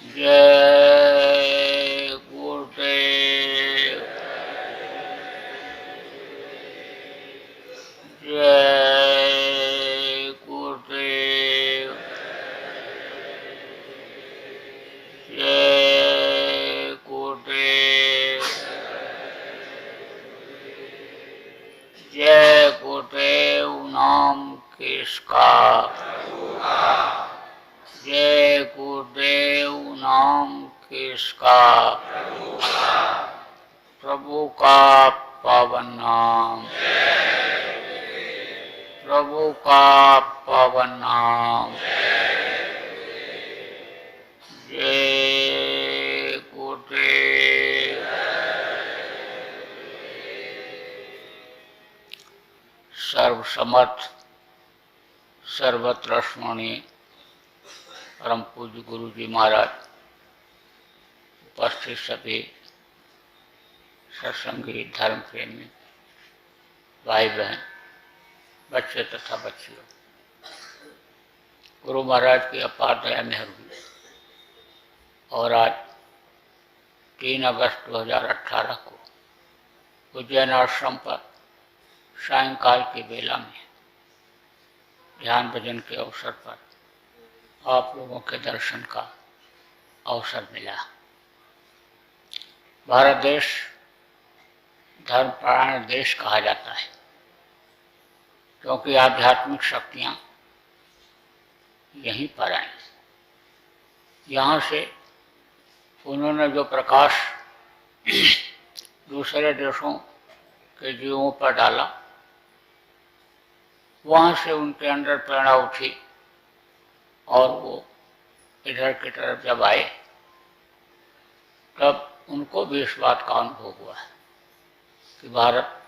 जय गुरुदेव। जय गुरुदेव। जय गुरुदेव। जय गुरुदेव नाम किसका। जय गुरुदेव नाम किसका। प्रभु का पावन नाम। प्रभु का पावन नाम। जय गुरुदेव। सर्वसमर्थ सर्वत्र स्मरणीय परम पूज्य गुरु जी महाराज, उपस्थित सभी सत्संगी धर्म प्रेमी भाई बहन, बच्चे तथा बच्चियों, गुरु महाराज की अपार दया मेहर हुई और आज 3 अगस्त 2018 को उज्जैन आश्रम पर सायंकाल की बेला में ध्यान भजन के अवसर पर आप लोगों के दर्शन का अवसर मिला। भारत देश धर्मपरायण देश कहा जाता है, क्योंकि आध्यात्मिक शक्तियाँ यहीं पर आई। यहाँ से उन्होंने जो प्रकाश दूसरे देशों के जीवों पर डाला, वहाँ से उनके अंदर प्रेरणा उठी और वो इधर की तरफ जब आए तब उनको भी इस बात का अनुभव हुआ कि भारत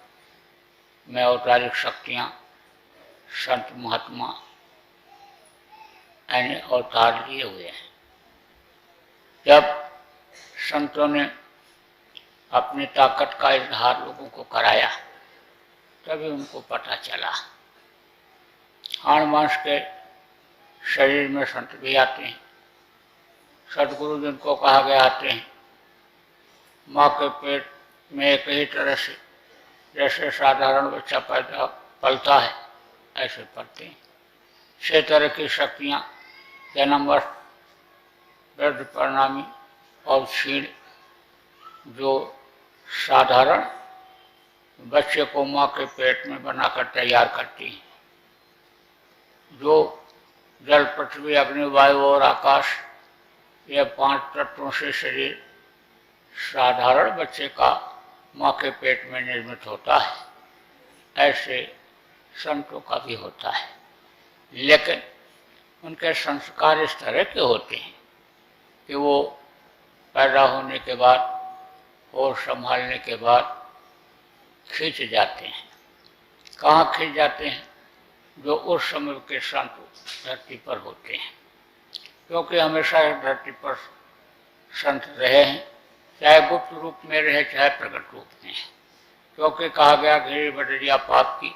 में औपचारिक शक्तियाँ, संत महात्मा यानी अवतार लिए हुए हैं। जब संतों ने अपनी ताकत का इजहार लोगों को कराया, तभी उनको पता चला। हाड़ मांस के शरीर में संत भी आते हैं। सदगुरु जिनको कहा गया आते हैं। माँ के पेट में एक ही तरह से जैसे साधारण बच्चा पैदा पलता है, ऐसे पलते हैं। 6 तरह की शक्तियाँ जन्मवश, वृद्ध, परिणामी और क्षीण, जो साधारण बच्चे को माँ के पेट में बनाकर तैयार करती हैं। जो जल, पृथ्वी, अग्नि, वायु और आकाश, यह 5 तत्वों से शरीर साधारण बच्चे का माँ के पेट में निर्मित होता है, ऐसे संतों का भी होता है। लेकिन उनके संस्कार इस तरह के होते हैं कि वो पैदा होने के बाद और संभालने के बाद खींच जाते हैं। कहाँ खींच जाते हैं? जो उस समय के संत धरती पर होते हैं, क्योंकि हमेशा इस धरती पर संत रहे हैं, चाहे गुप्त रूप में रहे चाहे प्रकट रूप में। क्योंकि कहा गया, घेरी बदरिया पाप की,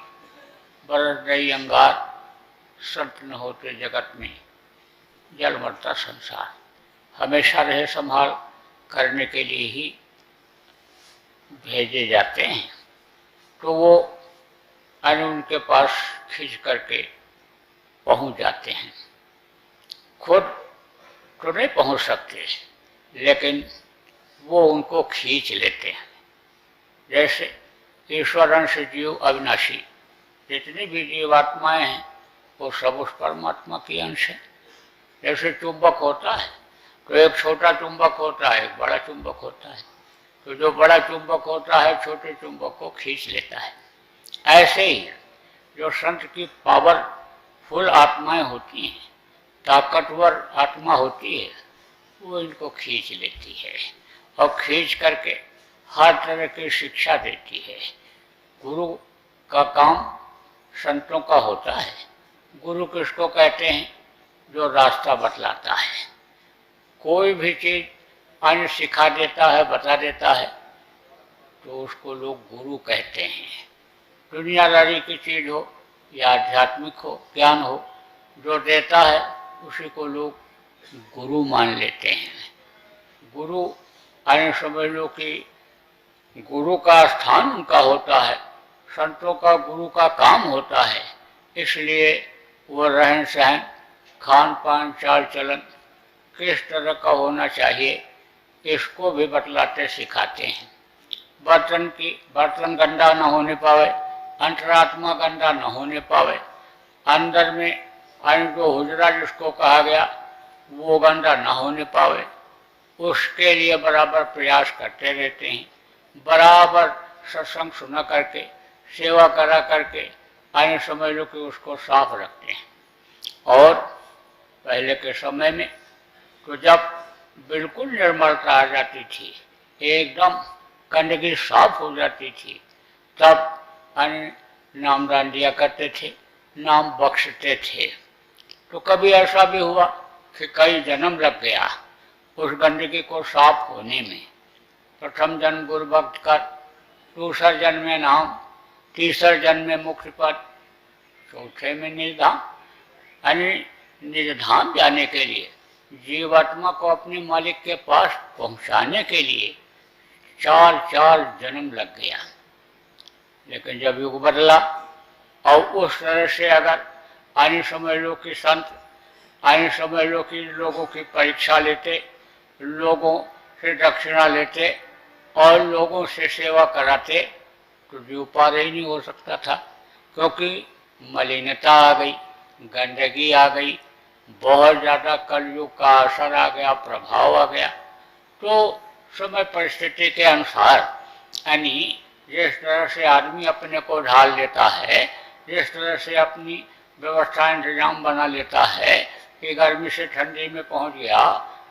बरस रही अंगार, संत न होते जगत में, जल मरता संसार। हमेशा रहे संभाल करने के लिए ही भेजे जाते हैं। तो वो यानी उनके पास खींच करके पहुंच जाते हैं। खुद तो नहीं पहुंच सकते, लेकिन वो उनको खींच लेते हैं। जैसे ईश्वर अंश जीव अविनाशी, जितनी भी जीवात्माएं हैं वो सब उस परमात्मा की अंश है। जैसे चुंबक होता है तो एक छोटा चुंबक होता है, एक बड़ा चुंबक होता है। तो जो बड़ा चुंबक होता है छोटे चुंबक को खींच लेता है। ऐसे ही जो संत की पावरफुल आत्माएं होती हैं, ताकतवर आत्मा होती है, वो इनको खींच लेती है और खींच करके हर तरह की शिक्षा देती है। गुरु का काम संतों का होता है। गुरु किसको कहते हैं? जो रास्ता बतलाता है। कोई भी चीज अन्य सिखा देता है, बता देता है, तो उसको लोग गुरु कहते हैं। दुनियादारी की चीज हो या आध्यात्मिक हो, ज्ञान हो, जो देता है उसी को लोग गुरु मान लेते हैं। गुरु आने समझ लो कि गुरु का स्थान उनका होता है, संतों का गुरु का काम होता है, इसलिए वो रहन सहन, खान पान, चाल चलन किस तरह का होना चाहिए इसको भी बतलाते सिखाते हैं। बर्तन गंदा न होने पावे, अंतरात्मा गंदा न होने पावे, अंदर में जो हुजरा जिसको कहा गया वो गंदा न होने पावे, उसके लिए बराबर प्रयास करते रहते हैं। बराबर सत्संग सुना करके, सेवा करा करके आने समझ लो कि उसको साफ रखते हैं। और पहले के समय में तो जब बिल्कुल निर्मलता आ जाती थी, एकदम गंदगी साफ हो जाती थी, तब नामदान दिया करते थे, नाम बख्शते थे। तो कभी ऐसा भी हुआ कि कई जन्म लग गया उस गंदगी को साफ होने में। प्रथम जन्म गुरु भक्त कर, दूसरा जन्म में नाम, तीसरा जन्म में मुक्ति पद, चौथे में निधाम। निधाम जाने के लिए, जीवात्मा को अपने मालिक के पास पहुंचाने के लिए 4 जन्म लग गया। लेकिन जब युग बदला और उस तरह से अगर आने समझ लो कि संत आने समझ लो कि लोगों की परीक्षा लेते, लोगों से दक्षिणा लेते और लोगों से सेवा कराते तो जीव पार ही नहीं हो सकता था, क्योंकि मलिनता आ गई, गंदगी आ गई, बहुत ज़्यादा कलयुग का असर आ गया, प्रभाव आ गया। तो समय परिस्थिति के अनुसार यानी जिस तरह से आदमी अपने को ढाल लेता है, जिस तरह से अपनी व्यवस्था इंतजाम बना लेता है कि गर्मी से ठंडी में पहुंच गया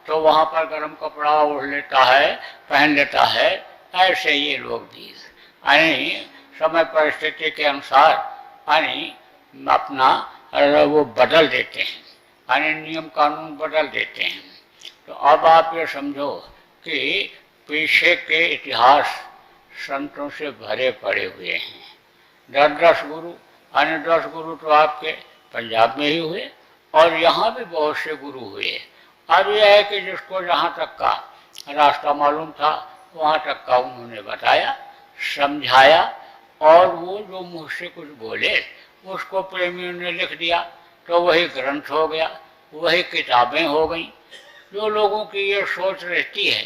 तो वहाँ पर गर्म कपड़ा ओढ़ लेता है, पहन लेता है, ऐसे ये लोग भी यानी समय परिस्थिति के अनुसार यानी अपना वो बदल देते हैं, यानी नियम कानून बदल देते हैं। तो अब आप ये समझो कि पीछे के इतिहास संतों से भरे पड़े हुए हैं। 10 गुरु यानी 10 गुरु तो आपके पंजाब में ही हुए और यहाँ भी बहुत से गुरु हुए। अब यह है कि जिसको जहाँ तक का रास्ता मालूम था वहाँ तक का उन्होंने बताया, समझाया, और वो जो मुँह से कुछ बोले उसको प्रेमियों ने लिख दिया तो वही ग्रंथ हो गया, वही किताबें हो गई। जो लोगों की ये सोच रहती है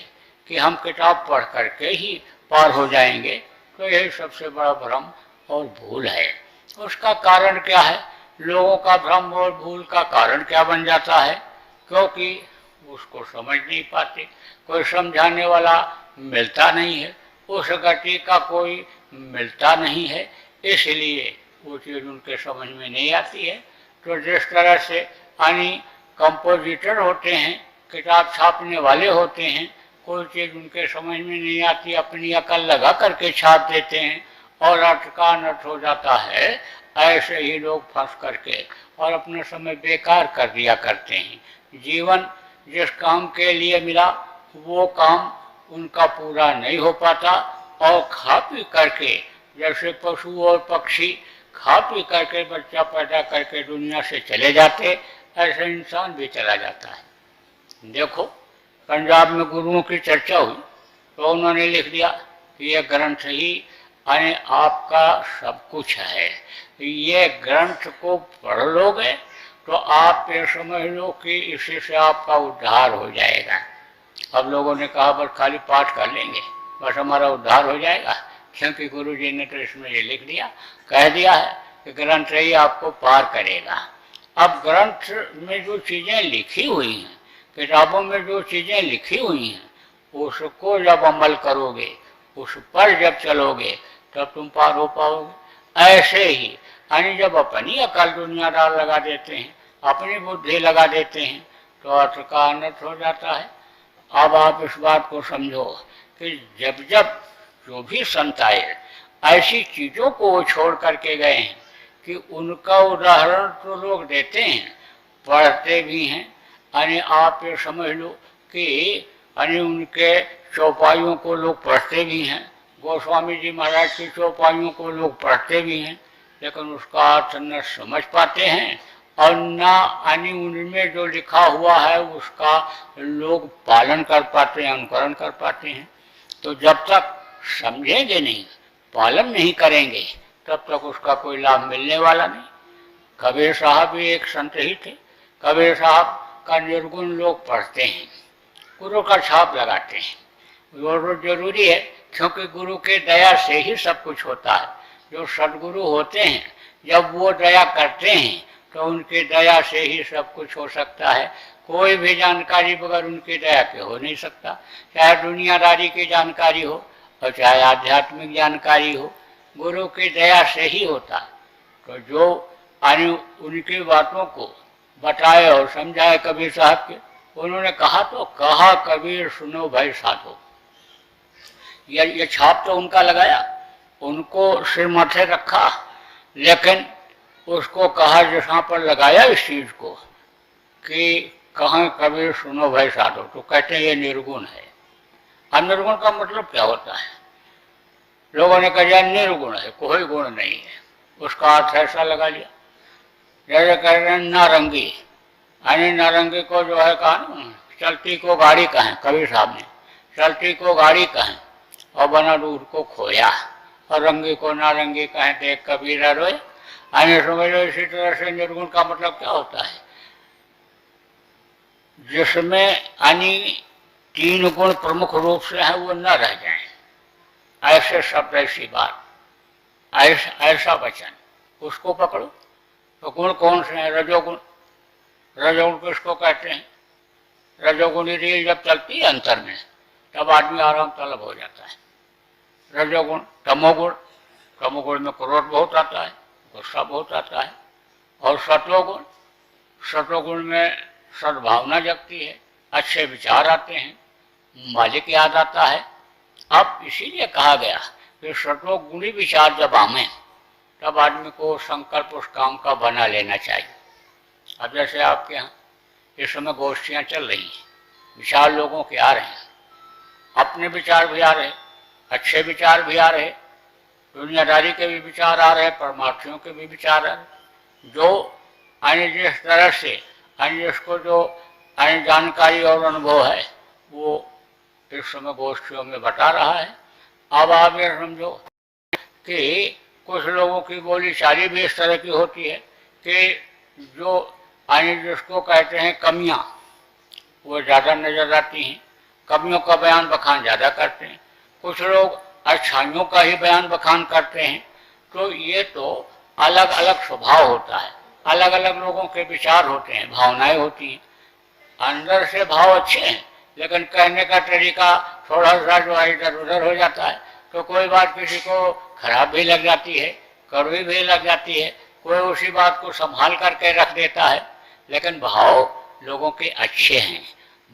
कि हम किताब पढ़ करके ही पार हो जाएंगे, तो यही सबसे बड़ा भ्रम और भूल है। उसका कारण क्या है? लोगों का भ्रम और भूल का कारण क्या बन जाता है? क्योंकि उसको समझ नहीं पाते, कोई समझाने वाला मिलता नहीं है, उस गति का कोई मिलता नहीं है, इसलिए वो चीज़ उनके समझ में नहीं आती है। तो जिस तरह से यानी कंपोजिटर होते हैं, किताब छापने वाले होते हैं, कोई चीज़ उनके समझ में नहीं आती, अपनी अकल लगा करके छाप देते हैं और अर्थ का अनर्थ हो जाता है। ऐसे ही लोग फंस करके और अपना समय बेकार कर दिया करते हैं। जीवन जिस काम के लिए मिला वो काम उनका पूरा नहीं हो पाता और खा पी करके, जैसे पशु और पक्षी खा पी करके बच्चा पैदा करके दुनिया से चले जाते, ऐसे इंसान भी चला जाता है। देखो पंजाब में गुरुओं की चर्चा हुई तो उन्होंने लिख दिया कि यह ग्रंथ ही यानी आपका सब कुछ है, ये ग्रंथ को पढ़ लोगे तो आप ये समझ लो कि इसी से आपका उद्धार हो जाएगा। अब लोगों ने कहा बस खाली पाठ कर लेंगे बस हमारा उद्धार हो जाएगा, क्योंकि गुरु जी ने तो इसमें ये लिख दिया, कह दिया है कि ग्रंथ ही आपको पार करेगा। अब ग्रंथ में जो चीज़ें लिखी हुई हैं, किताबों में जो चीज़ें लिखी हुई हैं, उसको जब अमल करोगे, उस पर जब चलोगे तब तुम पार हो पाओगे। ऐसे ही यानी जब अपनी अकल दुनियादार लगा देते हैं, अपनी बुद्धि लगा देते हैं तो अर्थ का अनर्थ हो जाता है। अब आप इस बात को समझो कि जब जब जो भी संत आए ऐसी चीज़ों को वो छोड़ करके गए हैं कि उनका उदाहरण तो लोग देते हैं, पढ़ते भी हैं। यानी आप ये समझ लो कि यानी उनके चौपाइयों को लोग पढ़ते भी हैं, गोस्वामी जी महाराज की चौपाइयों को लोग पढ़ते भी हैं, लेकिन उसका अर्थ न समझ पाते हैं और ना यानी उनमें जो लिखा हुआ है उसका लोग पालन कर पाते हैं, अनुकरण कर पाते हैं। तो जब तक समझेंगे नहीं, पालन नहीं करेंगे, तब तक उसका कोई लाभ मिलने वाला नहीं। कबीर साहब भी एक संत ही थे। कबीर साहब का निर्गुण लोग पढ़ते हैं, गुरु का छाप लगाते हैं। वो तो जरूरी है, क्योंकि गुरु के दया से ही सब कुछ होता है। जो सदगुरु होते हैं जब वो दया करते हैं तो उनकी दया से ही सब कुछ हो सकता है। कोई भी जानकारी बगैर उनकी दया के हो नहीं सकता। चाहे दुनियादारी की जानकारी हो और चाहे आध्यात्मिक जानकारी हो, गुरु की दया से ही होता है। तो जो उनकी बातों को बताए और समझाए कबीर साहब के, उन्होंने कहा तो कहा, कबीर सुनो भाई साधो। ये छाप तो उनका लगाया, उनको सिर माथे रखा, लेकिन उसको कहा जहाँ पर लगाया इस चीज को कि कहाँ कबीर सुनो भाई साधो, तो कहते हैं ये निर्गुण है। अब निर्गुण का मतलब क्या होता है? लोगों ने कहा निर्गुण है, कोई गुण नहीं है। उसका अर्थ ऐसा लगा लिया जैसे कह रहे हैं नारंगी, यानी नारंगी को जो है कहा ना, चलती को गाड़ी कहें। कबीर साहब ने चलती को गाड़ी कहें और बना दूध को खोया, और रंगी को नारंगी कहें देख कबीरा रोए। यानी समझ लो, इसी तरह से निर्गुण का मतलब क्या होता है? जिसमें यानी तीन गुण प्रमुख रूप से है वो न रह जाए, ऐसे शब्द, ऐसी बात, ऐसा वचन, उसको पकड़ो। तो गुण कौन से हैं? रजोगुण। रजोगुण किसको कहते हैं? रजोगुणी रील जब चलती है अंतर में, तब आदमी आराम तलब हो जाता है। रजोगुण। तमोगुण, तमोगुण में क्रोध बहुत आता है, गुस्सा बहुत आता है। और सत्वगुण, सत्वगुण में सद्भावना जगती है, अच्छे विचार आते हैं, मालिक याद आता है। अब इसीलिए कहा गया कि सत्वगुणी विचार जब आवे तब आदमी को संकल्प उस काम का बना लेना चाहिए। अब जैसे आपके यहाँ इस समय गोष्ठियाँ चल रही हैं, विचार लोगों के आ रहे हैं, अपने विचार भी आ रहे, अच्छे विचार भी आ रहे, दुनियादारी के भी विचार आ रहे, परमार्थियों के भी विचार आ रहे। जो अन्य जिस तरह से अन्य जिसको जो अन्य जानकारी और अनुभव है वो इस समय गोष्ठियों में बता रहा है। अब आप ये समझो कि कुछ लोगों की बोली चाली भी इस तरह की होती है कि जो अन्य जिसको कहते हैं कमियां, वो ज़्यादा नजर आती हैं, कमियों का बयान बखान ज़्यादा करते हैं। कुछ लोग अच्छाइयों का ही बयान बखान करते हैं। तो ये तो अलग अलग स्वभाव होता है, अलग अलग लोगों के विचार होते हैं, भावनाएं होती हैं। अंदर से भाव अच्छे हैं, लेकिन कहने का तरीका थोड़ा सा जो है इधर उधर हो जाता है। तो कोई बात किसी को खराब भी लग जाती है, कड़वी भी लग जाती है, कोई उसी बात को संभाल करके रख देता है। लेकिन भाव लोगों के अच्छे हैं।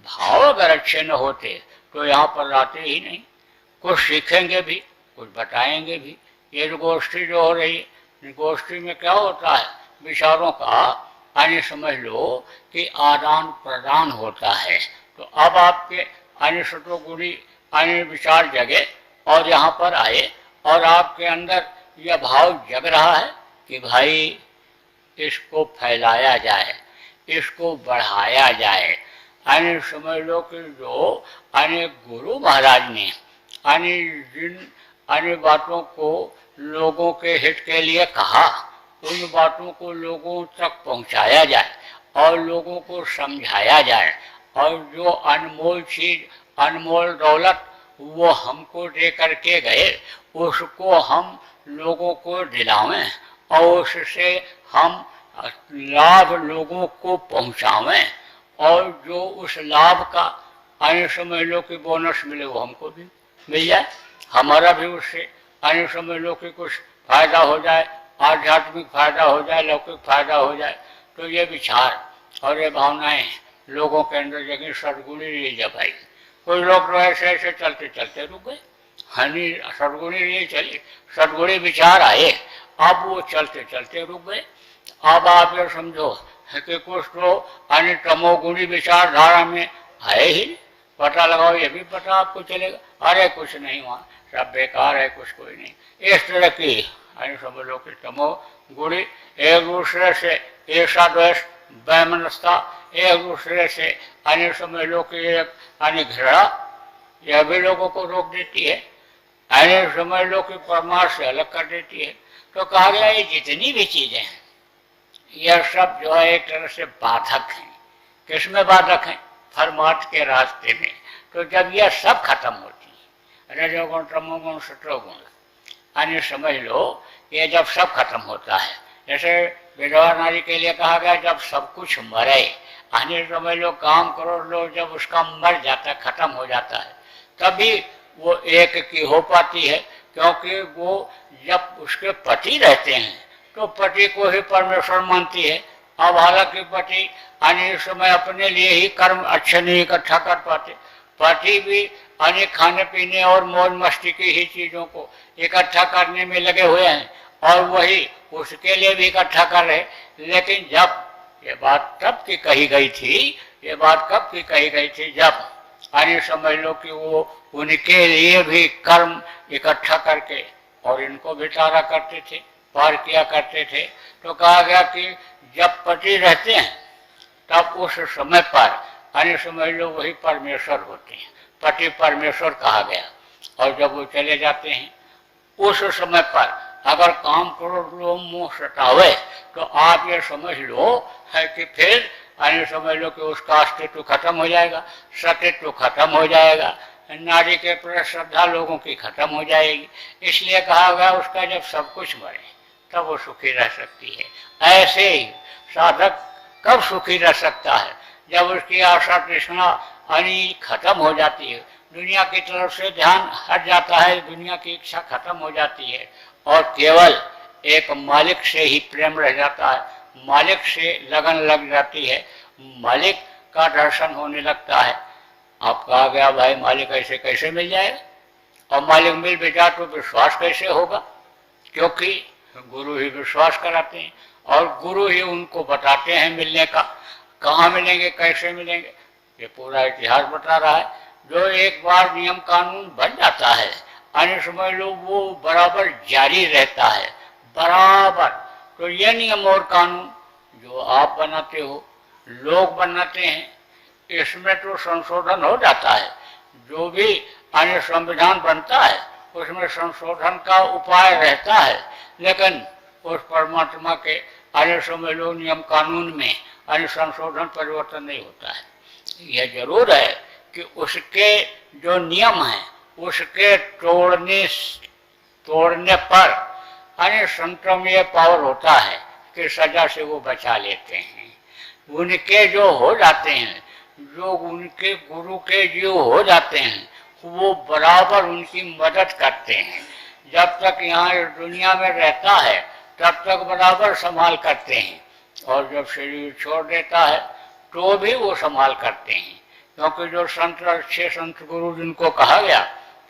भाव अगर अच्छे न होते तो यहाँ पर आते ही नहीं। कुछ सीखेंगे भी, कुछ बताएंगे भी। ये जो गोष्ठी जो हो रही है, गोष्ठी में क्या होता है? विचारों का अन्य समझ लो कि आदान प्रदान होता है। तो अब आपके अन्य सत्वगुणी अन्य विचार जगे और यहाँ पर आए और आपके अंदर यह भाव जग रहा है कि भाई इसको फैलाया जाए, इसको बढ़ाया जाए। अन्य समझ लो कि जो अन्य गुरु महाराज ने अन्य जिन अन्य बातों को लोगों के हित के लिए कहा, उन बातों को लोगों तक पहुंचाया जाए और लोगों को समझाया जाए। और जो अनमोल चीज, अनमोल दौलत वो हमको दे करके गए, उसको हम लोगों को दिलावें और उससे हम लाभ लोगों को पहुंचावें। और जो उस लाभ का अन्य समझ लो कि बोनस मिले वो हमको भी मिल जाए, हमारा भी उससे अन्य समझ लो कि कुछ फायदा हो जाए, आध्यात्मिक फायदा हो जाए, लौकिक फायदा हो जाए। तो ये विचार और ये भावनाएं लोगों के अंदर जगह सदगुणी नहीं जब आई। कोई लोग तो ऐसे ऐसे चलते चलते रुक गए, हानि सदगुणी नहीं चली, सदगुणी विचार आए, अब वो चलते चलते रुक गए। अब आप ये समझो कि कुछ तो अन्य तमोगुणी विचारधारा में आए ही, पता लगाओ ये भी पता आपको चलेगा, अरे कुछ नहीं वहाँ सब बेकार है, कुछ कोई नहीं। इस तरह की अन्य समझ लो कि तमोगुणी एक दूसरे से ईर्षा द्वेष वैमनस्यता, एक दूसरे से अन्य समझ लो कि अन्य घृणा, यह भी लोगों को रोक देती है, अन्य समझ लो कि परमार्थ से अलग कर देती है। तो कहा गया ये जितनी भी चीजें हैं यह सब जो है एक तरह से बाधक हैं। किसमें बाधक हैं? परमार्थ के रास्ते में। तो जब यह सब खत्म होती है, रजोगुण तमोगुण सत्वगुण, अन्य समझ लो ये जब सब खत्म होता है, जैसे विधवा नारी के लिए कहा गया जब सब कुछ मरे, अन्य समझ लो काम करो लो, जब उसका मर जाता है, खत्म हो जाता है, तभी वो एक की हो पाती है। क्योंकि वो जब उसके पति रहते हैं तो पति को ही परमेश्वर मानती है। अब हालांकि पति अन्य समय अपने लिए ही कर्म अच्छे नहीं इकट्ठा कर पाते, पति भी अन्य खाने पीने और मौज मस्ती की ही चीजों को इकट्ठा करने में लगे हुए हैं और वही उसके लिए भी इकट्ठा कर रहे। लेकिन जब ये बात तब की कही गई थी, ये बात कब की कही गई थी, जब अन्य समझ लो कि वो उनके लिए भी कर्म इकट्ठा करके और इनको भी तारा करते थे, पार किया करते थे। तो कहा गया कि जब पति रहते हैं तब उस समय पर अन्य समझ लो वही परमेश्वर होते हैं, पति परमेश्वर कहा गया। और जब वो चले जाते हैं उस समय पर अगर काम क्रोध लोभ मोह सतावे तो आप ये समझ लो है कि फिर अन्य समझ लो कि उसका अस्तित्व खत्म हो जाएगा, सतित्व खत्म हो जाएगा, नारी के प्रति श्रद्धा लोगों की खत्म हो जाएगी। इसलिए कहा गया उसका जब सब कुछ मरे तब वो सुखी रह सकती है। ऐसे ही साधक कब सुखी रह सकता है? जब उसकी आशा तृष्णा अनि खत्म हो जाती है, दुनिया की तरफ से ध्यान हट जाता है, दुनिया की इच्छा खत्म हो जाती है और केवल एक मालिक से ही प्रेम रह जाता है, मालिक से लगन लग जाती है, मालिक का दर्शन होने लगता है। आप कहा गया भाई मालिक ऐसे कैसे मिल जाएगा? और मालिक मिल भी जाए तो विश्वास कैसे होगा? क्योंकि गुरु ही विश्वास कराते हैं और गुरु ही उनको बताते हैं मिलने का, कहाँ मिलेंगे, कैसे मिलेंगे, ये पूरा इतिहास बता रहा है। जो एक बार नियम कानून बन जाता है अन्य समझ लो वो बराबर जारी रहता है, बराबर। तो ये नियम और कानून जो आप बनाते हो, लोग बनाते हैं, इसमें तो संशोधन हो जाता है। जो भी अन्य संविधान बनता है उसमें संशोधन का उपाय रहता है, लेकिन उस परमात्मा के अन्य समझ लो नियम कानून में अन्य संशोधन परिवर्तन नहीं होता है। यह जरूर है कि उसके जो नियम हैं उसके तोड़ने पर अन्य संतों में यह पावर होता है कि सजा से वो बचा लेते हैं। उनके जो हो जाते हैं, जो उनके गुरु के जो हो जाते हैं, वो बराबर उनकी मदद करते हैं। जब तक यहाँ दुनिया में रहता है तब तक बराबर संभाल करते हैं और जब शरीर छोड़ देता है तो भी वो संभाल करते हैं। क्योंकि जो संत, अच्छे संत गुरु जिनको कहा गया,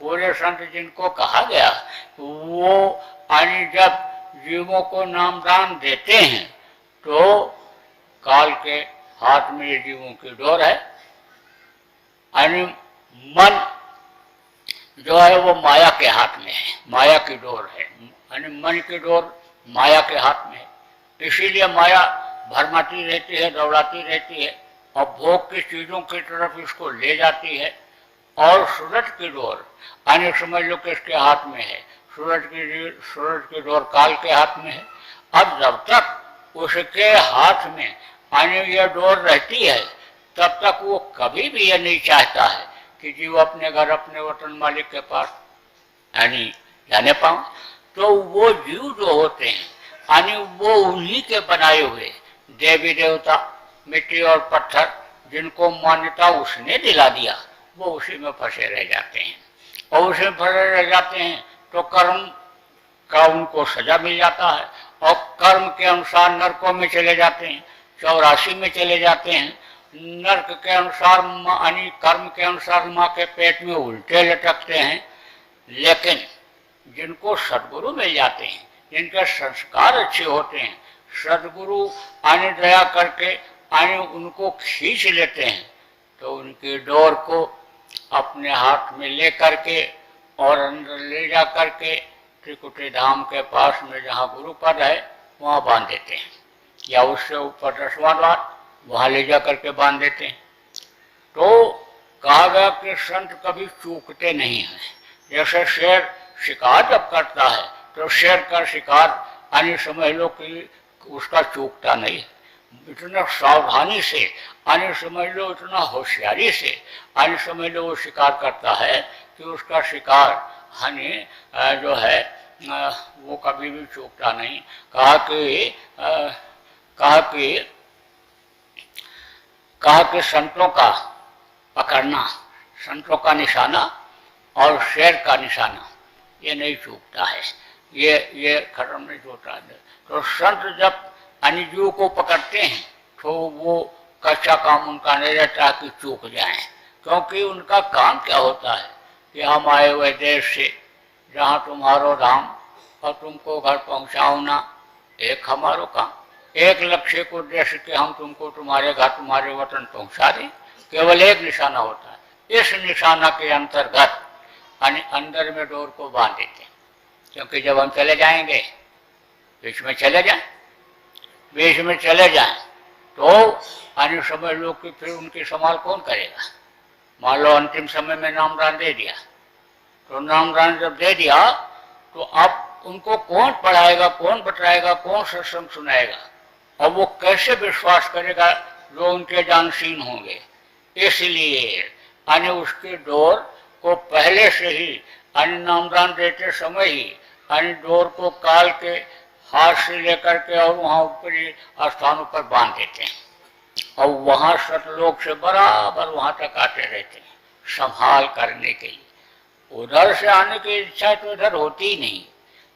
पूरे संत जिनको कहा गया, वो अन्य जब जीवों को नामदान देते हैं तो काल के हाथ में ये जीवों की डोर है, अन्य मन जो है वो माया के हाथ में है, माया की डोर है, अन्य मन की डोर माया के हाथ में है। इसीलिए माया भरमाती रहती है, दौड़ाती रहती है और भोग की चीजों की तरफ इसको ले जाती है। और सूरज की डोर अन्य समझ लो कि इसके हाथ में है, सूरज की डोर काल के हाथ में है। अब जब तक उसके हाथ में अन्य यह डोर रहती है तब तक वो कभी भी यह नहीं चाहता है कि जीव अपने घर, अपने वतन मालिक के पास यानी जाने पाऊं। तो वो जीव जो होते हैं यानी वो उन्हीं के बनाए हुए देवी देवता, मिट्टी और पत्थर, जिनको मान्यता उसने दिला दिया, वो उसी में फंसे रह जाते हैं और उसी में फंसे रह जाते हैं तो कर्म का उनको सजा मिल जाता है और कर्म के अनुसार नरकों में चले जाते हैं, 84 में चले जाते हैं। नर्क के अनुसार यानी कर्म के अनुसार माँ के पेट में उल्टे लटकते हैं। लेकिन जिनको सदगुरु मिल जाते हैं, जिनके संस्कार अच्छे होते हैं, सदगुरु आने दया करके आने उनको खींच लेते हैं तो उनकी डोर को अपने हाथ में ले करके और अंदर ले जा करके त्रिकुटी धाम के पास में जहाँ गुरु पद है वहाँ बांध देते हैं। या उससे ऊपर 10वां द्वार, वहां ले जा करके बांध देते हैं। तो कहा गया कि संत कभी चूकते नहीं हैं। जैसे शेर शिकार जब करता है तो शेर का शिकार यानी समझ लो कि उसका चूकता नहीं, इतना सावधानी से यानी समझ लो, इतना होशियारी से यानी समझ लो वो शिकार करता है कि उसका शिकार यानी जो है वो कभी भी चूकता नहीं। कहा कि संतों का पकड़ना, संतों का निशाना और शेर का निशाना ये नहीं चूकता है, ये खत्म नहीं होता है। तो संत जब अन्य जीव को पकड़ते हैं तो वो कच्चा काम उनका नहीं रहता कि चूक जाएं, क्योंकि उनका काम क्या होता है कि हम आए हुए देश से जहाँ तुम्हारो धाम और तुमको घर पहुँचाओ ना, एक हमारो काम, एक लक्ष्य को उद्देश्य कि हम तुमको तुम्हारे घर तुम्हारे वतन पहुँचा दें, केवल एक निशाना होता है। इस निशाना के अंतर्गत अंदर में डोर को बांध देते हैं, क्योंकि जब हम चले जाएंगे बीच में चले जाएं तो अन्य समझ लो कि फिर उनकी संभाल कौन करेगा। मान लो अंतिम समय में नामदान दे दिया, तो नामदान जब दे दिया तो अब उनको कौन पढ़ाएगा, कौन बताएगा, कौन सत्संग सुनाएगा, और वो कैसे विश्वास करेगा जो उनके जानशीन होंगे। इसलिए अन्य उसकी डोर को पहले से ही अन्य नामदान देते समय ही अन्य डोर को काल के हाथ से लेकर के और वहां ऊपरी स्थानों पर बांध देते हैं और वहां सतलोक से बराबर वहां तक आते रहते हैं संभाल करने के लिए। उधर से आने की इच्छा तो उधर होती ही नहीं,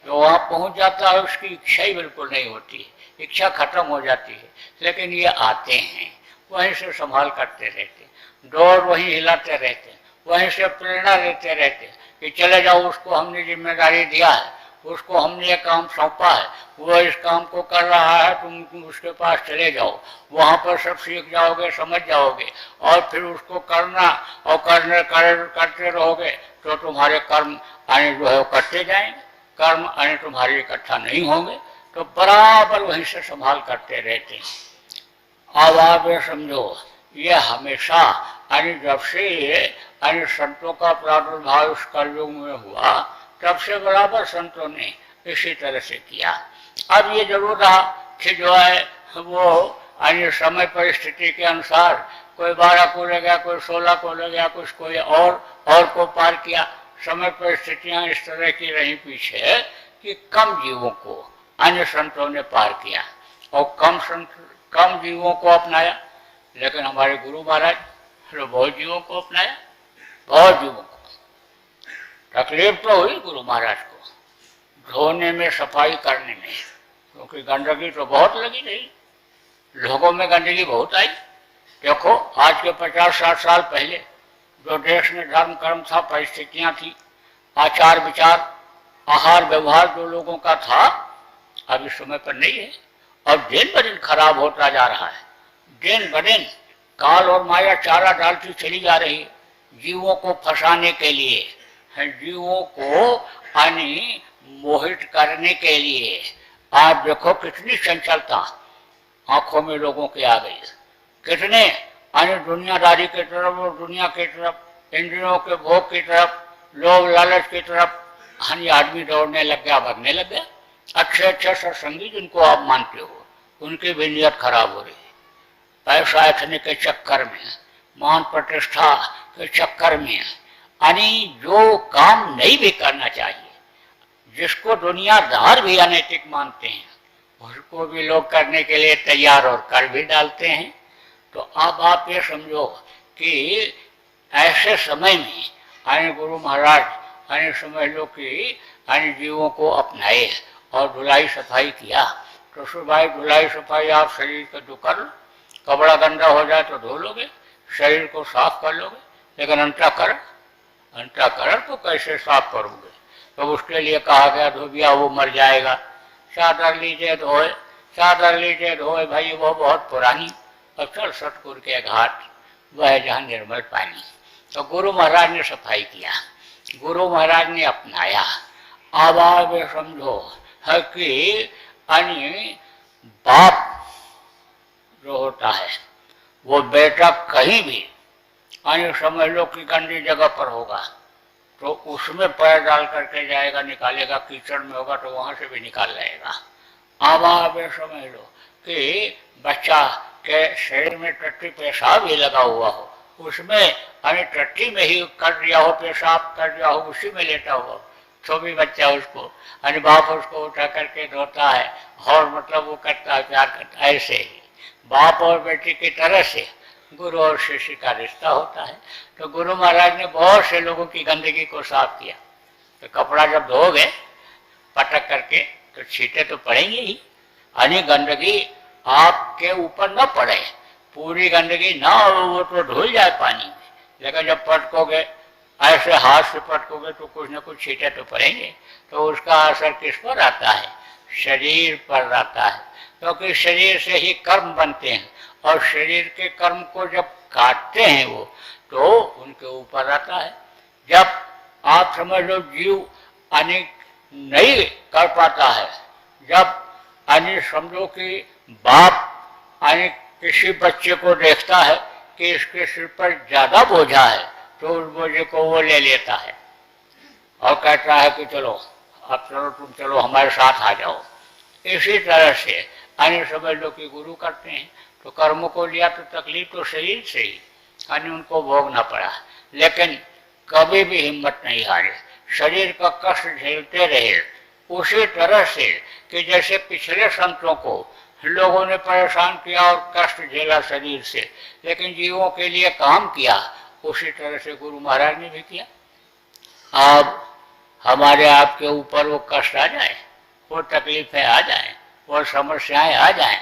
जो वहां पहुंच जाता है उसकी इच्छा ही बिल्कुल नहीं होती, इच्छा खत्म हो जाती है। लेकिन ये आते हैं, वहीं से संभाल करते रहते, डोर वहीं हिलाते रहते, वहीं से प्रेरणा लेते रहते कि चले जाओ, उसको हमने जिम्मेदारी दिया है, उसको हमने ये काम सौंपा है, वो इस काम को कर रहा है, तुम उसके पास चले जाओ, वहां पर सब सीख जाओगे, समझ जाओगे और फिर उसको करना और करते रहोगे तो तुम्हारे कर्म आने जो है वो करते जाएंगे, कर्म आने तुम्हारे इकट्ठा नहीं होंगे। तो बराबर वहीं से संभाल करते रहते हैं। अब आप ये समझो, ये हमेशा जब से संतों का प्रादुर्भाव इस कलयुग में हुआ तब से बराबर संतों ने इसी तरह से किया। अब ये जरूर रहा कि जो है वो समय परिस्थिति के अनुसार कोई 12 को ले गया, कोई 16 को ले गया, कुछ कोई और को पार किया। समय परिस्थितियां इस तरह की रही पीछे कि कम जीवों को अन्य संतों ने पार किया और कम जीवों को अपनाया। लेकिन हमारे गुरु महाराज ने बहुत जीवों को अपनाया, बहुत जीवों को। तकलीफ तो हुई गुरु महाराज को धोने में, सफाई करने में, क्योंकि गंदगी तो बहुत लगी रही, लोगों में गंदगी बहुत आई। देखो आज के 50-60 साल पहले जो देश में धर्म कर्म था, परिस्थितियां थी, आचार विचार, आहार व्यवहार जो लोगों का था, अब इस समय पर नहीं है और दिन ब दिन खराब होता जा रहा है। दिन ब दिन काल और माया चारा डालती चली जा रही है जीवों को फंसाने के लिए, जीवों को मोहित करने के लिए। आप देखो कितनी चंचलता आंखों में लोगों के आ गई, कितने दुनियादारी की तरफ और दुनिया की तरफ, इंद्रियों के भोग की तरफ, लोभ लालच की तरफ आदमी दौड़ने लग गया, भगने लग गया। अच्छे अच्छे सत्संगी जिनको आप मानते हो उनकी भी नीयत खराब हो रही है, पैसा इतने के चक्कर में, मान प्रतिष्ठा के चक्कर में, जो काम नहीं भी करना चाहिए, जिसको दुनियादार भी अनैतिक मानते हैं, उसको भी लोग करने के लिए तैयार और कर भी डालते हैं। तो अब आप ये समझो कि ऐसे समय में गुरु महाराज समझ लो कि जीवों को अपनाए और धुलाई सफाई किया। तो सुबह धुलाई सफाई आप शरीर का जो कर लो, कपड़ा गंदा हो जाए तो धो लोगे, शरीर को साफ कर लोगे, लेकिन अंतःकरण को कैसे साफ करोगे? तो उसके लिए कहा गया धोबिया वो मर जाएगा, चादर लीजिए धोए, चादर लीजिए धोए भाई वो बहुत पुरानी, और चल सतपुर के घाट वह जहाँ निर्मल पानी। तो गुरु महाराज ने सफाई किया, गुरु महाराज ने अपनाया। अब आप समझो है कि बाप जो होता है वो बेटा कहीं भी यानी समझ लो कि गंदी जगह पर होगा तो उसमें पैर डाल करके जाएगा, निकालेगा, कीचड़ में होगा तो वहां से भी निकाल लाएगा। अब आप ये समझ लो कि बच्चा के शरीर में टट्टी पेशाब ही लगा हुआ हो, उसमें यानी टट्टी में ही कर दिया हो, पेशाब कर दिया हो, उसी में लेटा हुआ तो भी बच्चा उसको यानी बाप उसको उठा करके धोता है और मतलब वो करता है, प्यार करता है। ऐसे ही बाप और बेटी की तरह से गुरु और शिष्य का रिश्ता होता है। तो गुरु महाराज ने बहुत से लोगों की गंदगी को साफ किया। तो कपड़ा जब धोगे पटक करके तो छींटे तो पड़ेंगे ही, यानी गंदगी आपके ऊपर न पड़े, पूरी गंदगी ना हो वो तो धुल जाए पानी में, लेकिन जब पटकोगे ऐसे हाथ से पटकोगे तो कुछ न कुछ छींटे तो पड़ेंगे। तो उसका असर किस पर आता है? शरीर पर आता है, क्योंकि शरीर से ही कर्म बनते हैं और शरीर के कर्म को जब काटते हैं वो तो उनके ऊपर आता है। जब आप समझ लो जीव अनेक नहीं कर पाता है, जब अनेक समझो कि बाप अनेक किसी बच्चे को देखता है कि इसके सिर पर ज्यादा बोझा है तो उस बोझे को वो ले लेता है और कहता है कि चलो अब चलो तुम चलो हमारे साथ आ जाओ। इसी तरह से अन्य समझ लो कि गुरु करते हैं तो कर्मों को लिया तो तकलीफ तो शरीर से ही अन्य उनको भोगना पड़ा, लेकिन कभी भी हिम्मत नहीं हारे, शरीर का कष्ट झेलते रहे। उसी तरह से कि जैसे पिछले संतों को लोगों ने परेशान किया और कष्ट झेला शरीर से, लेकिन जीवों के लिए काम किया, उसी तरह से गुरु महाराज ने भी किया। अब हमारे आपके ऊपर वो कष्ट आ जाए, वो तकलीफें आ जाए, वो समस्याएं आ जाएं,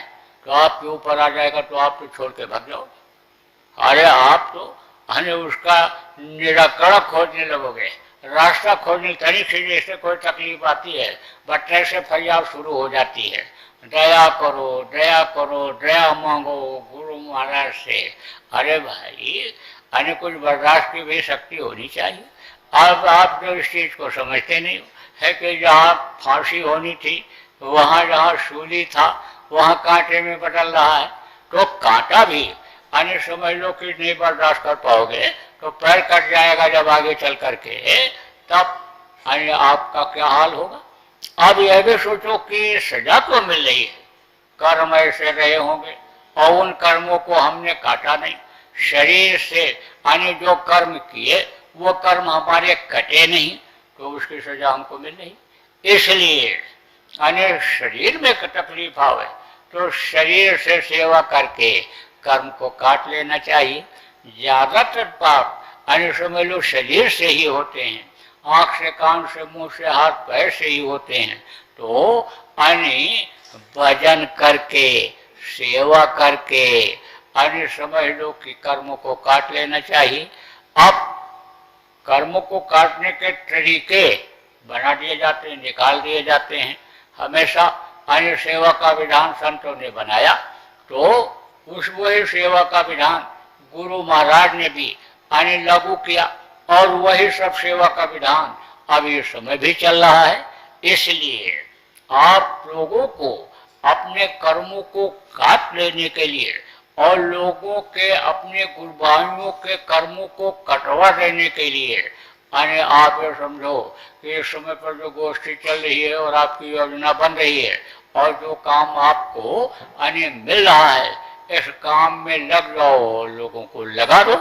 तो आपके ऊपर आ जाएगा तो आप तो छोड़ के भाग जाओगे। अरे आप तो हमें उसका निराकरण खोजने लगोगे, रास्ता खोजने, तरीके जैसे कोई तकलीफ आती है बच्चे से फरियाद शुरू हो जाती है, दया करो दया करो, दया मांगो गुरु महाराज से। अरे भाई अन्य कुछ बर्दाश्त की भी शक्ति होनी चाहिए। अब आप जो इस चीज को समझते नहीं है कि जहाँ फांसी होनी थी वहां जहाँ सूली था वहां कांटे में बदल रहा है, तो कांटा भी अन्य समझ लो कि नहीं बर्दाश्त कर पाओगे तो पैर कट जाएगा जब आगे चल करके, तब अन्य आपका क्या हाल होगा। अब यह भी सोचो कि सजा तो मिल रही है, कर्म ऐसे रहे होंगे और उन कर्मों को हमने काटा नहीं, शरीर से अन्य जो कर्म किए वो कर्म हमारे कटे नहीं तो उसकी सजा हमको मिल रही। इसलिए अन्य शरीर में तकलीफ आवे तो शरीर से सेवा करके कर्म को काट लेना चाहिए। ज्यादातर पाप अन्य समझ लो शरीर से ही होते हैं, आंख से, कान से, मुंह से, हाथ पैर से ही होते हैं। तो अन्य भजन करके, सेवा करके अन्य समझ लो कि कर्मों को काट लेना चाहिए। अब कर्मों को काटने के तरीके बना दिए जाते हैं, निकाल दिए जाते हैं। हमेशा अन्य सेवा का विधान संतों ने बनाया तो उस वही सेवा का विधान गुरु महाराज ने भी अन्य लागू किया और वही सब सेवा का विधान अब ये समय भी चल रहा है। इसलिए आप लोगों को अपने कर्मों को काट लेने के लिए और लोगों के अपने गुरुभाइयों के कर्मों को कटवा देने के लिए यानी आप ये समझो कि इस समय पर जो गोष्ठी चल रही है और आपकी योजना बन रही है और जो काम आपको यानी मिल रहा है, इस काम में लग जाओ, लोगों को लगा दो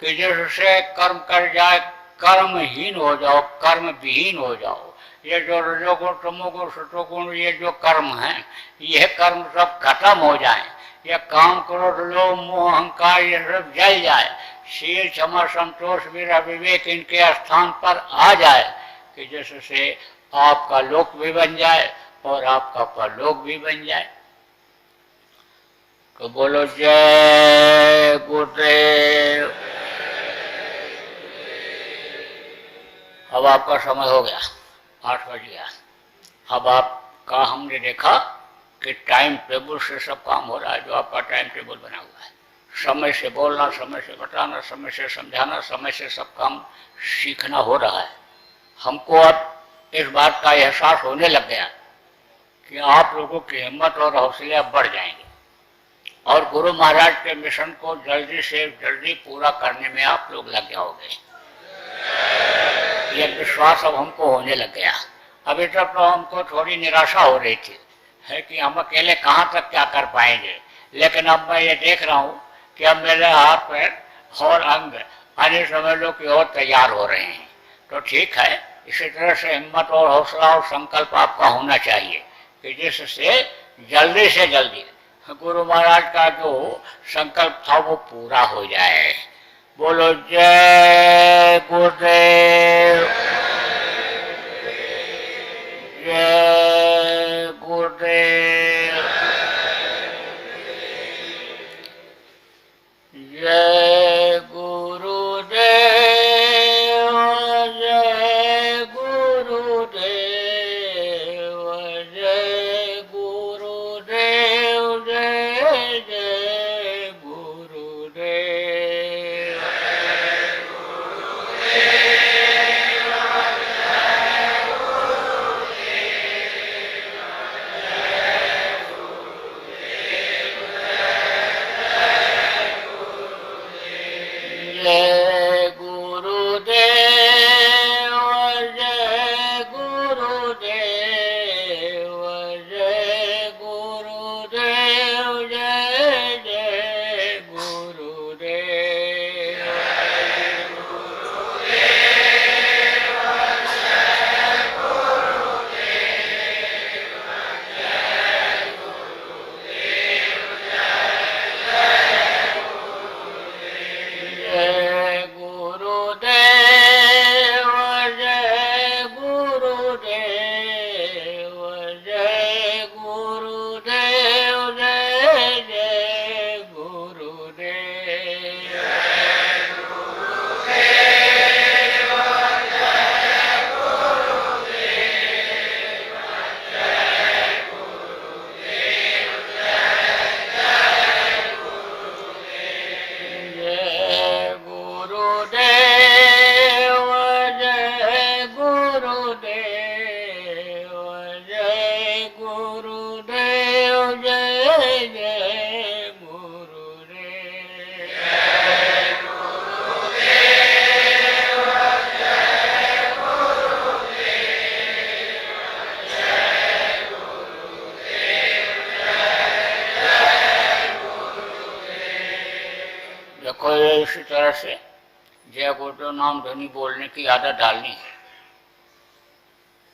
कि जिससे कर्म कर जाए, कर्महीन हो जाओ, कर्म विहीन हो जाओ। ये जो रजोगुण, तमोगुण, सतोगुण ये जो कर्म हैं, यह कर्म सब खत्म हो जाए, यह काम क्रोध लोभ मोह अहंकार ये सब जल जाए, शील क्षमा संतोष मेरा विवेक इनके स्थान पर आ जाए कि जिससे आपका लोक भी बन जाए और आपका परलोक भी बन जाए। तो बोलो जय गुरुदेव। अब आपका समय हो गया, 8 बज गया। अब आपका हमने देखा कि टाइम टेबल से सब काम हो रहा है, जो आपका टाइम टेबल बना हुआ है, समय से बोलना, समय से बताना, समय से समझाना, समय से सब काम सीखना हो रहा है। हमको अब इस बात का एहसास होने लग गया कि आप लोगों की हिम्मत और हौसले अब बढ़ जाएंगे और गुरु महाराज के मिशन को जल्दी से जल्दी पूरा करने में आप लोग लग जाओगे। ये विश्वास अब हमको होने लग गया। अभी तक तो हमको थोड़ी निराशा हो रही थी है कि हम अकेले कहाँ तक क्या कर पाएंगे, लेकिन अब मैं ये देख रहा हूँ कि अब मेरे हाथ पैर और अंग अन्य समय लोग की ओर तैयार हो रहे हैं। तो ठीक है, इसी तरह से हिम्मत और हौसला और संकल्प आपका होना चाहिए कि जिससे जल्दी से जल्दी गुरु महाराज का जो संकल्प था वो पूरा हो जाए। बोलो जय गुरुदेव, जय गुरुदेव, जय गुरुदेव, जय गुरुदेव, जय गुरुदेव, जय जय गुरुदेव। जय गुरुदेव, जय गुरुदेव, जय गुरुदेव, जय जय गुरुदेव। जय गुरुदेव, जय गुरुदेव, जय गुरुदेव, जय जय गुरुदेव। जय गुरुदेव, जय गुरुदेव, जय गुरुदेव, जय जय गुरुदेव। देखो, ये इसी तरह से जय गुरुदेव नाम ध्वनि बोलने की आदत डालनी है।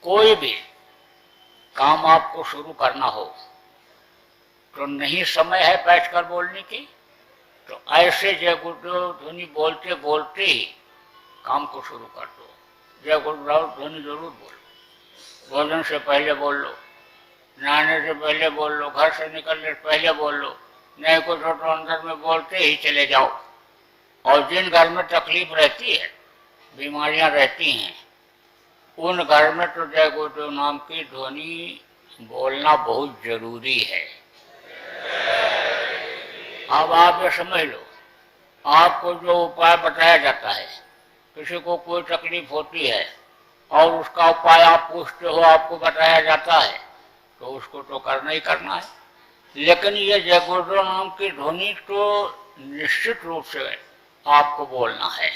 कोई भी काम आपको शुरू करना हो तो नहीं समय है बैठकर बोलने की, तो ऐसे जय गुरुदेव ध्वनि बोलते बोलते ही काम को शुरू कर दो। जय गुरुदेव ध्वनि जरूर बोलो, भोजन से पहले बोल लो, नहाने से पहले बोल लो, घर से निकलने से पहले बोल लो, नहीं कुछ हो तो अंदर में बोलते ही चले जाओ। और जिन घर में तकलीफ रहती है, बीमारियां रहती हैं, उन घर में तो जय गुरुदेव नाम की ध्वनि बोलना बहुत जरूरी है। अब आप ये समझ लो, आपको जो उपाय बताया जाता है, किसी को कोई तकलीफ होती है और उसका उपाय आप पूछते हो, आपको बताया जाता है, तो उसको तो करना ही करना है। लेकिन ये जय गुरुदेव नाम की ध्वनि तो निश्चित रूप से आपको बोलना है।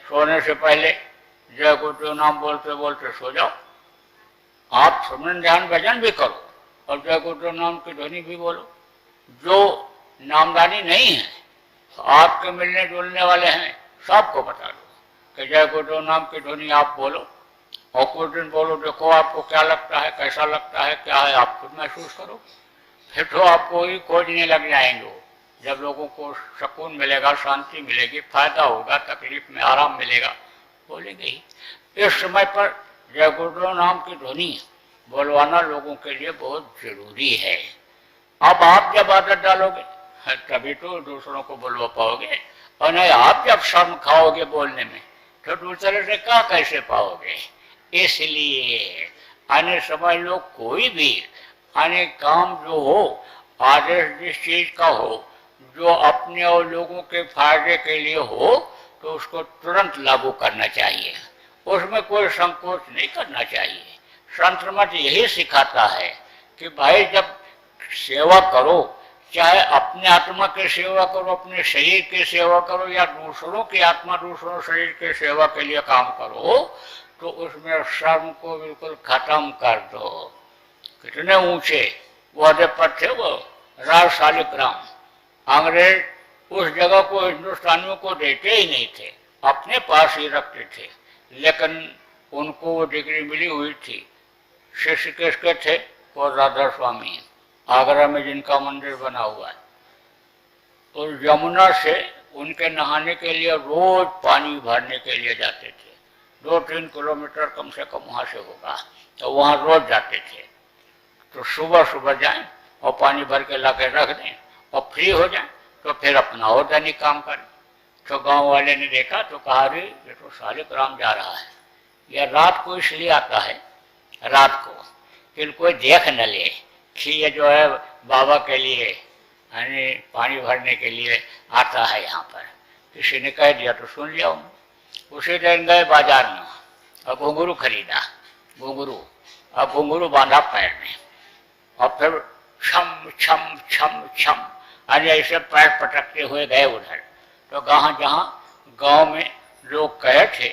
सोने से पहले जय गुरुदेव नाम बोलते बोलते सो जाओ। आप सुमन ध्यान भजन भी करो और जय गुरुदेव नाम की ध्वनि भी बोलो। जो नामदानी नहीं है, आपके मिलने जुलने वाले हैं, सबको बता दो कि जय गुरुदेव नाम की ध्वनि आप बोलो और कुछ दिन बोलो, देखो आपको क्या लगता है, कैसा लगता है, क्या है, आप खुद महसूस करो। फिर तो आपको ही खोजने लग जाएंगे। जब लोगों को सुकून मिलेगा, शांति मिलेगी, फायदा होगा, तकलीफ में आराम मिलेगा, बोलेंगे ही। इस समय पर जय गुरुदेव नाम की ध्वनि बोलवाना लोगों के लिए बहुत जरूरी है। अब आप जब आदत डालोगे तभी तो दूसरों को बोलवा पाओगे, और नहीं आप जब शर्म खाओगे बोलने में तो दूसरे से क्या कैसे पाओगे। इसलिए अन्य समझ लो, कोई भी अन्य काम जो हो, आदेश जिस चीज का हो जो अपने और लोगों के फायदे के लिए हो, तो उसको तुरंत लागू करना चाहिए। उसमें कोई संकोच नहीं करना चाहिए। संत मत यही सिखाता है कि भाई जब सेवा करो, चाहे अपने आत्मा की सेवा करो, अपने शरीर की सेवा करो, या दूसरों की आत्मा दूसरों शरीर की सेवा के लिए काम करो, तो उसमें श्रम को बिल्कुल खत्म कर दो। कितने ऊंचे वादे पर थे वो राज शालिग्राम। अंग्रेज उस जगह को हिंदुस्तानियों को देते ही नहीं थे, अपने पास ही रखते थे, लेकिन उनको वो डिग्री मिली हुई थी। शिष्य किसके थे? वो राधा स्वामी, आगरा में जिनका मंदिर बना हुआ है। उस यमुना से उनके नहाने के लिए रोज पानी भरने के लिए जाते थे। 2-3 किलोमीटर कम से कम वहां से होगा, तो वहां रोज जाते थे। तो सुबह सुबह जाएं और पानी भर के लाके रख दें और फ्री हो जाएं, तो फिर अपना और दैनिक काम करें। तो गांव वाले ने देखा तो कहा, रे ये तो शालिग्राम जा रहा है। यह रात को इसलिए आता है, रात को फिर कोई देख न ले कि ये जो है बाबा के लिए यानी पानी भरने के लिए आता है यहाँ पर। किसी ने कह दिया तो सुन लिया। उसी दिन गए बाजार में और घुंघरू खरीदा, घुंघरू, और घुंघरू बांधा पैर में, और फिर छम छम छम छम यानी ऐसे पैर पटकते हुए गए उधर। तो जहाँ गांव में लोग कहे थे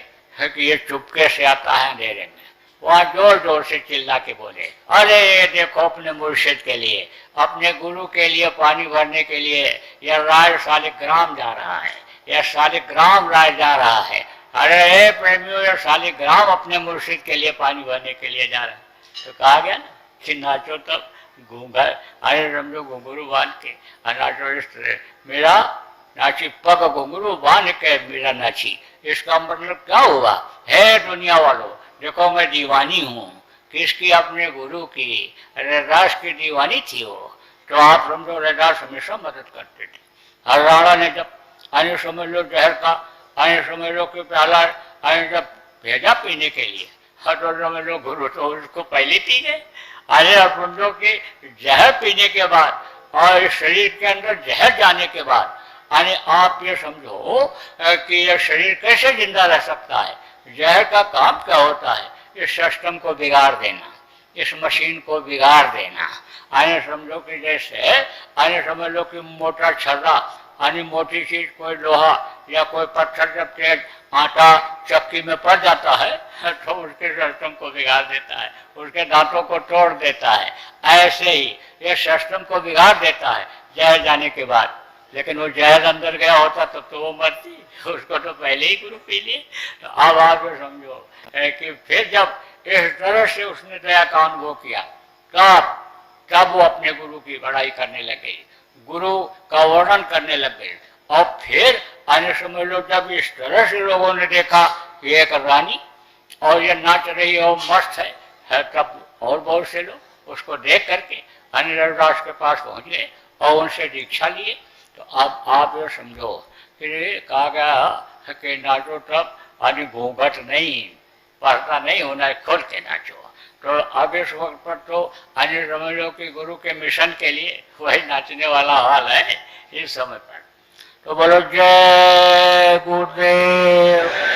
कि ये चुपके से आता है अंधेरे में, वहां जोर जोर से चिल्ला के बोले, अरे ये देखो अपने मुर्शिद के लिए, अपने गुरु के लिए पानी भरने के लिए यह राय शालिग्राम जा रहा है, यह शालिग्राम राय जा रहा है। अरे प्रेमियों, यह शालिग्राम अपने मुर्शिद के लिए पानी भरने के लिए जा रहा है। तो कहा गया ना कि नाचो तब घूंघर, अरे समझो घुंघरू बांध के नाचो इस तरह, मेरा नाची पग घुंघरू बांध के मेरा नाची। इसका मतलब क्या हुआ है? दुनिया वालों देखो, मैं दीवानी हूँ किसकी? अपने गुरु की। अरे दास की दीवानी थी वो, तो आप समझो रैदास हमेशा मदद करते थे। हर राणा ने जब आने समझ लो जहर का, आने समझ लो कि प्याला आने जब भेजा पीने के लिए, हर तो समझ लो गुरु तो उसको पहले पी गए। अरे समझो कि जहर पीने के बाद और शरीर के अंदर जहर जाने के बाद, यानी आप ये समझो कि यह शरीर कैसे जिंदा रह सकता है। जहर का काम क्या होता है? इस सिस्टम को बिगाड़ देना, इस मशीन को बिगाड़ देना। आने समझो कि जैसे आने समझ लो कि मोटा छर्रा, यानी मोटी चीज कोई लोहा या कोई पत्थर जब तेज आटा चक्की में पड़ जाता है तो उसके सिस्टम को बिगाड़ देता है, उसके दांतों को तोड़ देता है। ऐसे ही ये सिस्टम को बिगाड़ देता है जहर जाने के बाद। लेकिन वो जहर अंदर गया होता तो वो मरती, उसको तो पहले ही गुरु पी लिए। तो अब आप समझो कि फिर जब इस तरह से उसने दया का अनुभव किया, तब वो अपने गुरु की बड़ाई करने लगे, गुरु का वर्णन करने लगे। और फिर आने समझ लो जब इस तरह से लोगों ने देखा कि एक रानी और ये नाच रही है और मस्त है, तब और बहुत से लोग उसको देख करके अनिरुद्धास के पास पहुंच गए और उनसे दीक्षा लिए। तो अब आप ये समझो कि कहा गया कि नाचो तब यानी घूंघट नहीं, पर्दा नहीं होना है, खोल के नाचो। तो अब इस वक्त पर तो अन्य समझ लो कि गुरु के मिशन के लिए वही नाचने वाला हाल है इस समय पर। तो बोलो जय गुरुदेव।